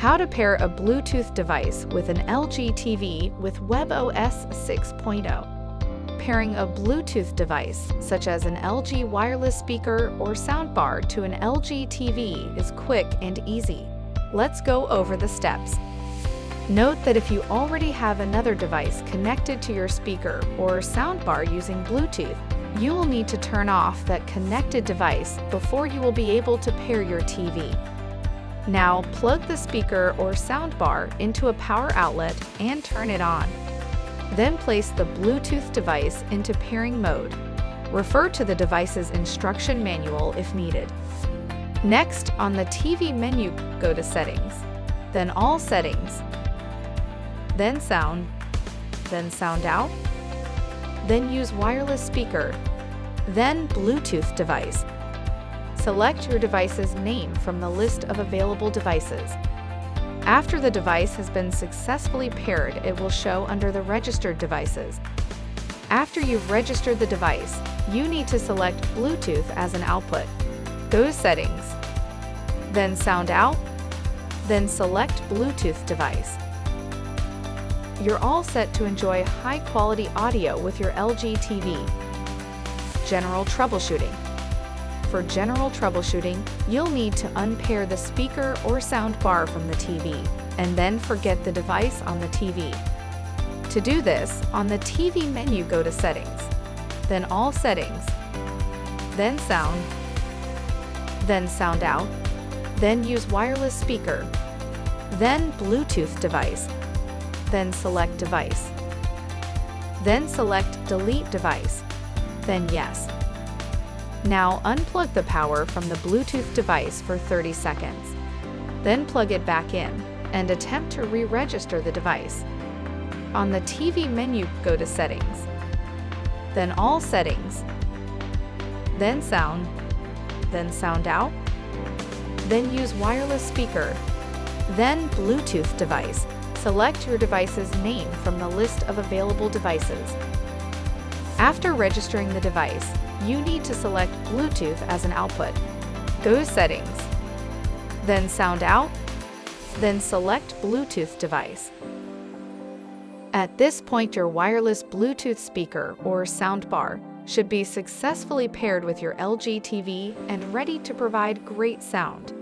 How to pair a Bluetooth device with an LG TV with webOS 6.0. Pairing a Bluetooth device, such as an LG wireless speaker or soundbar, to an LG TV is quick and easy. Let's go over the steps. Note that if you already have another device connected to your speaker or soundbar using Bluetooth, you will need to turn off that connected device before you will be able to pair your TV. Now, plug the speaker or soundbar into a power outlet and turn it on. Then place the Bluetooth device into pairing mode. Refer to the device's instruction manual if needed. Next, on the TV menu, go to Settings, then All Settings, then Sound Out, then use wireless speaker, then Bluetooth device. Select your device's name from the list of available devices. After the device has been successfully paired, it will show under the registered devices. After you've registered the device, you need to select Bluetooth as an output. Go to Settings, then Sound Out, then select Bluetooth device. You're all set to enjoy high-quality audio with your LG TV. General troubleshooting. For general troubleshooting, you'll need to unpair the speaker or soundbar from the TV, and then forget the device on the TV. To do this, on the TV menu, go to Settings, then All Settings, then Sound Out, then use wireless speaker, then Bluetooth device, then select device, then select delete device, then yes. Now unplug the power from the Bluetooth device for 30 seconds. Then plug it back in and attempt to re-register the device. On the TV menu, go to Settings, then All Settings, then Sound Out, then use wireless speaker, then Bluetooth device. Select your device's name from the list of available devices. After registering the device, you need to select Bluetooth as an output. Go to Settings, then Sound Out, then select Bluetooth device. At this point, your wireless Bluetooth speaker or soundbar should be successfully paired with your LG TV and ready to provide great sound.